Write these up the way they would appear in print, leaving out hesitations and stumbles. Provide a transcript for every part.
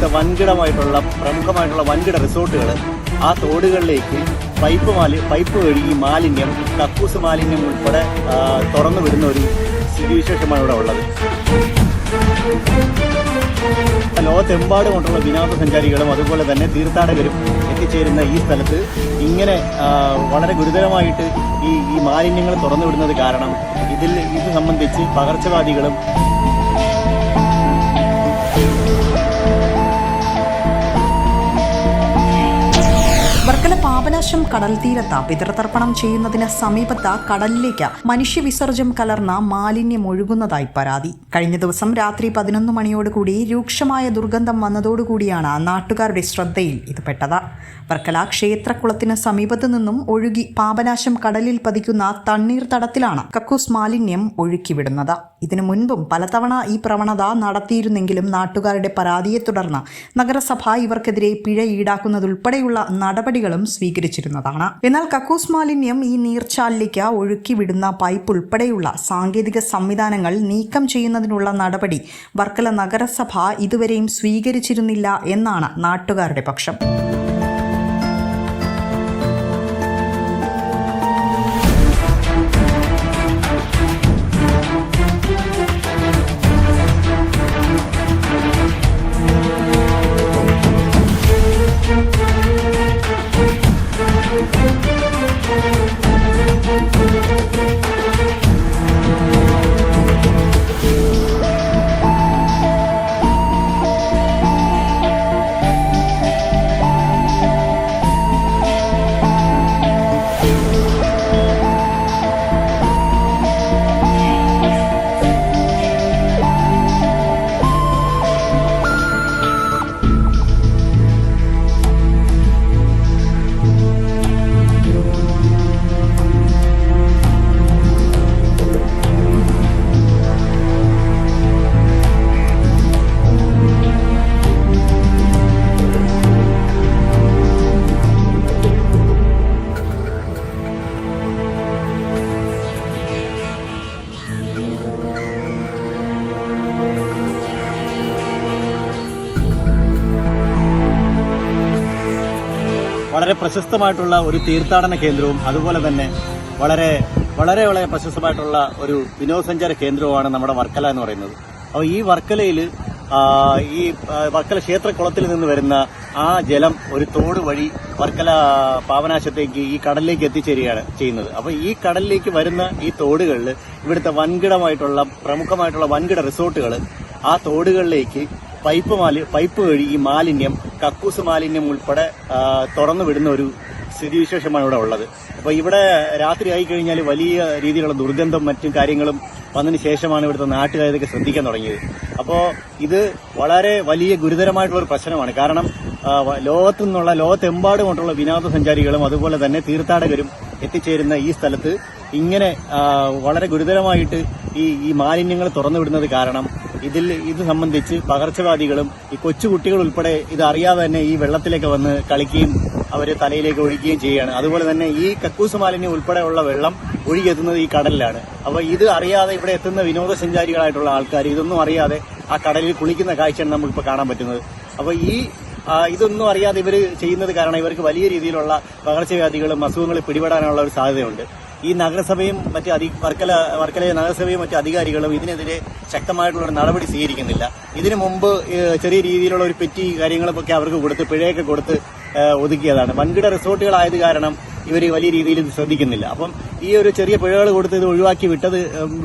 ഇവിടുത്തെ പ്രമുഖമായിട്ടുള്ള വൻകിട റിസോർട്ടുകൾ ആ തോടുകളിലേക്ക് പൈപ്പ് വഴി ഈ മാലിന്യം, കക്കൂസ് മാലിന്യം ഉൾപ്പെടെ തുറന്നു വിടുന്ന ഒരു സ്ഥിതിവിശേഷമാണ് ഇവിടെ ഉള്ളത്. ലോകത്തെമ്പാടുമുള്ള വിനോദസഞ്ചാരികളും അതുപോലെ തന്നെ തീർത്ഥാടകരും എത്തിച്ചേരുന്ന ഈ സ്ഥലത്ത് ഇങ്ങനെ വളരെ ഗുരുതരമായിട്ട് ഈ മാലിന്യങ്ങൾ തുറന്നു വിടുന്നത് കാരണം ഇത് സംബന്ധിച്ച് പകർച്ചവ്യാധികളും വർക്കല പാപനാശം കടൽ തീരത്ത് പിതൃതർപ്പണം ചെയ്യുന്നതിന് സമീപത്ത് കടലിലേക്ക് മനുഷ്യവിസർജ്യം കലർന്ന മാലിന്യം ഒഴുകുന്നതായി പരാതി. കഴിഞ്ഞ ദിവസം രാത്രി 11 മണിയോടുകൂടി രൂക്ഷമായ ദുർഗന്ധം വന്നതോടുകൂടിയാണ് നാട്ടുകാരുടെ ശ്രദ്ധയിൽ ഇത് പെട്ടത്. വർക്കല ക്ഷേത്രക്കുളത്തിന് സമീപത്തു നിന്നും ഒഴുകി പാപനാശം കടലിൽ പതിക്കുന്ന തണ്ണീർത്തടത്തിലാണ് കക്കൂസ് മാലിന്യം ഒഴുക്കിവിടുന്നത്. ഇതിനു മുൻപും പലതവണ ഈ പ്രവണത നടത്തിയിരുന്നെങ്കിലും നാട്ടുകാരുടെ പരാതിയെ തുടർന്ന് നഗരസഭ ഇവർക്കെതിരെ പിഴ ഈടാക്കുന്നതുൾപ്പെടെയുള്ള നടപടികളും സ്വീകരിച്ചിരുന്നതാണ്. എന്നാൽ കക്കൂസ് മാലിന്യം ഈ നീർച്ചാലിലേക്ക് ഒഴുക്കിവിടുന്ന പൈപ്പ് ഉൾപ്പെടെയുള്ള സാങ്കേതിക സംവിധാനങ്ങൾ നീക്കം ചെയ്യുന്നതിനുള്ള നടപടി വർക്കല നഗരസഭ ഇതുവരെയും സ്വീകരിച്ചിരുന്നില്ല എന്നാണ് നാട്ടുകാരുടെ പക്ഷം. വളരെ പ്രശസ്തമായിട്ടുള്ള ഒരു തീർത്ഥാടന കേന്ദ്രവും അതുപോലെ തന്നെ വളരെ വളരെ വളരെ പ്രശസ്തമായിട്ടുള്ള ഒരു വിനോദസഞ്ചാര കേന്ദ്രവുമാണ് നമ്മുടെ വർക്കല എന്ന് പറയുന്നത്. അപ്പോൾ ഈ വർക്കലയിൽ വർക്കല ക്ഷേത്രക്കുളത്തിൽ നിന്ന് വരുന്ന ആ ജലം ഒരു തോട് വഴി വർക്കല പാവനാശത്തേക്ക് ഈ കടലിലേക്ക് എത്തിച്ചേരുകയാണ് ചെയ്യുന്നത്. അപ്പോൾ ഈ കടലിലേക്ക് വരുന്ന ഈ തോടുകളിൽ ഇവിടുത്തെ പ്രമുഖമായിട്ടുള്ള വൻകിട റിസോർട്ടുകൾ ആ തോടുകളിലേക്ക് പൈപ്പ് വഴി ഈ മാലിന്യം, കക്കൂസ് മാലിന്യം ഉൾപ്പെടെ തുറന്നു വിടുന്ന ഒരു സ്ഥിതിവിശേഷമാണ് ഇവിടെ ഉള്ളത്. അപ്പോൾ ഇവിടെ രാത്രി ആയിക്കഴിഞ്ഞാൽ വലിയ രീതിയിലുള്ള ദുർഗന്ധം മറ്റും കാര്യങ്ങളും വന്നതിന് ശേഷമാണ് ഇവിടുത്തെ നാട്ടുകാർ ഇതൊക്കെ ശ്രദ്ധിക്കാൻ തുടങ്ങിയത്. അപ്പോൾ ഇത് വളരെ വലിയ ഗുരുതരമായിട്ടുള്ള ഒരു പ്രശ്നമാണ്. കാരണം ലോകത്തെമ്പാടുമുള്ള വിനോദസഞ്ചാരികളും അതുപോലെ തന്നെ തീർത്ഥാടകരും എത്തിച്ചേരുന്ന ഈ സ്ഥലത്ത് ഇങ്ങനെ വളരെ ഗുരുതരമായിട്ട് ഈ മാലിന്യങ്ങൾ തുറന്നു വിടുന്നത് കാരണം ഇത് സംബന്ധിച്ച് പകർച്ചവ്യാധികളും ഈ കൊച്ചുകുട്ടികൾ ഉൾപ്പെടെ ഇത് അറിയാതെ തന്നെ ഈ വെള്ളത്തിലേക്ക് വന്ന് കളിക്കുകയും അവര് തലയിലേക്ക് ഒഴിക്കുകയും ചെയ്യുകയാണ്. അതുപോലെ തന്നെ ഈ കക്കൂസ് മാലിന്യം ഉൾപ്പെടെയുള്ള വെള്ളം ഒഴുകിയെത്തുന്നത് ഈ കടലിലാണ്. അപ്പോൾ ഇത് അറിയാതെ ഇവിടെ എത്തുന്ന വിനോദസഞ്ചാരികളായിട്ടുള്ള ആൾക്കാർ ഇതൊന്നും അറിയാതെ ആ കടലിൽ കുളിക്കുന്ന കാഴ്ചയാണ് നമുക്കിപ്പോൾ കാണാൻ പറ്റുന്നത്. അപ്പോൾ ഇതൊന്നും അറിയാതെ ഇവർ ചെയ്യുന്നത് കാരണം ഇവർക്ക് വലിയ രീതിയിലുള്ള പകർച്ചവ്യാധികളും അസുഖങ്ങളും പിടിപെടാനുള്ള ഒരു സാധ്യതയുണ്ട്. ഈ നഗരസഭയും വർക്കല നഗരസഭയും മറ്റ് അധികാരികളും ഇതിനെതിരെ ശക്തമായിട്ടുള്ള ഒരു നടപടി സ്വീകരിക്കുന്നില്ല. ഇതിനു മുമ്പ് ചെറിയ രീതിയിലുള്ള ഒരു പെറ്റി കാര്യങ്ങളൊക്കെ അവർക്ക് കൊടുത്ത് പിഴയൊക്കെ കൊടുത്ത് ഒതുക്കിയതാണ്. വൻകിട റിസോർട്ടുകളായത് കാരണം ഇവർ വലിയ രീതിയിൽ ഇത് ശ്രദ്ധിക്കുന്നില്ല. അപ്പം ഈ ഒരു ചെറിയ പിഴകൾ കൊടുത്ത് ഇത് ഒഴിവാക്കി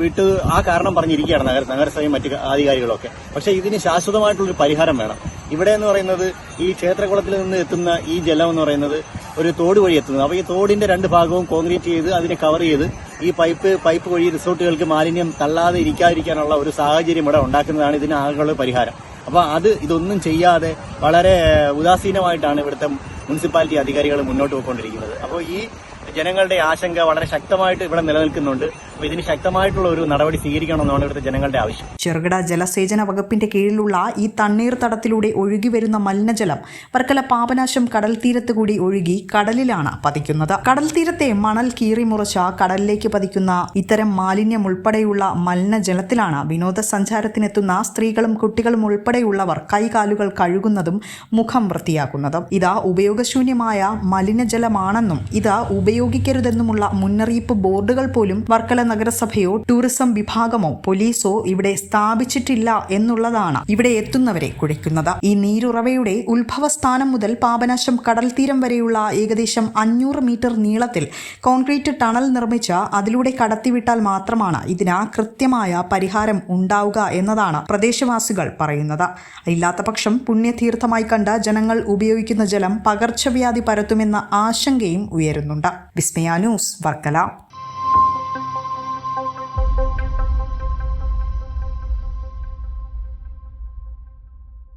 വിട്ട് ആ കാരണം പറഞ്ഞിരിക്കുകയാണ് നഗരസഭയും മറ്റ് അധികാരികളൊക്കെ. പക്ഷേ ഇതിന് ശാശ്വതമായിട്ടുള്ളൊരു പരിഹാരം വേണം. ഇവിടെ എന്ന് പറയുന്നത് ഈ ക്ഷേത്രകുളത്തിൽ നിന്ന് എത്തുന്ന ഈ ജലം എന്ന് പറയുന്നത് ഒരു തോട് വഴി എത്തുന്നത്. അപ്പോൾ ഈ തോടിന്റെ 2 ഭാഗവും കോൺക്രീറ്റ് ചെയ്ത് അതിനെ കവർ ചെയ്ത് ഈ പൈപ്പ് വഴി റിസോർട്ടുകൾക്ക് മാലിന്യം തള്ളാതെ ഇരിക്കാതിരിക്കാനുള്ള ഒരു സാഹചര്യം ഇവിടെ ഉണ്ടാക്കുന്നതാണ് ഇതിന് ആകെയുള്ള പരിഹാരം. അപ്പോൾ ഇതൊന്നും ചെയ്യാതെ വളരെ ഉദാസീനമായിട്ടാണ് ഇവിടുത്തെ മുനിസിപ്പാലിറ്റി അധികാരികൾ മുന്നോട്ട് പോയിക്കൊണ്ടിരിക്കുന്നത്. അപ്പോൾ ഈ ജനങ്ങളുടെ ആശങ്ക വളരെ ശക്തമായിട്ട് ഇവിടെ നിലനിൽക്കുന്നുണ്ട്. അപ്പോൾ ഇതിന് ശക്തമായിട്ടുള്ള ഒരു നടപടി സ്വീകരിക്കണമെന്നാണ് ഇവിടുത്തെ ജനങ്ങളുടെ ആവശ്യം. ചെറുകിട ജലസേചന വകുപ്പിന്റെ കീഴിലുള്ള ഈ തണ്ണീർത്തടത്തിലൂടെ ഒഴുകി വരുന്ന മലിനജലം വർക്കല പാപനാശം കടൽ തീരത്ത് കൂടി ഒഴുകി കടലിലാണ് പതിക്കുന്നത്. കടൽ തീരത്തെ മണൽ കീറി മുറിച്ച കടലിലേക്ക് പതിക്കുന്ന ഇത്തരം മാലിന്യം ഉൾപ്പെടെയുള്ള മലിനജലത്തിലാണ് വിനോദസഞ്ചാരത്തിനെത്തുന്ന സ്ത്രീകളും കുട്ടികളും ഉൾപ്പെടെയുള്ളവർ കൈകാലുകൾ കഴുകുന്നതും മുഖം വൃത്തിയാക്കുന്നതും. ഇത് ഉപയോഗശൂന്യമായ മലിനജലമാണെന്നും ഇത് ഉപയോഗിക്കരുതെന്നുമുള്ള മുന്നറിയിപ്പ് ബോർഡുകൾ പോലും വർക്കല നഗരസഭയോ ടൂറിസം വിഭാഗമോ പോലീസോ ഇവിടെ സ്ഥാപിച്ചിട്ടില്ല എന്നുള്ളതാണ് ഇവിടെ എത്തുന്നവരെ കുഴയ്ക്കുന്നത്. ഈ നീരുറവയുടെ ഉത്ഭവസ്ഥാനം മുതൽ പാപനാശം കടൽ തീരം വരെയുള്ള ഏകദേശം 500 മീറ്റർ നീളത്തിൽ കോൺക്രീറ്റ് ടണൽ നിർമ്മിച്ച് അതിലൂടെ കടത്തിവിട്ടാൽ മാത്രമാണ് ഇതിന് കൃത്യമായ പരിഹാരം ഉണ്ടാവുക എന്നതാണ് പ്രദേശവാസികൾ പറയുന്നത്. ഇല്ലാത്ത പക്ഷം പുണ്യതീർത്ഥമായി കണ്ട ജനങ്ങൾ ഉപയോഗിക്കുന്ന ജലം പകർച്ചവ്യാധി പരത്തുമെന്ന ആശങ്കയും ഉയരുന്നുണ്ട്. വിസ്മയ ന്യൂസ് വർക്കല.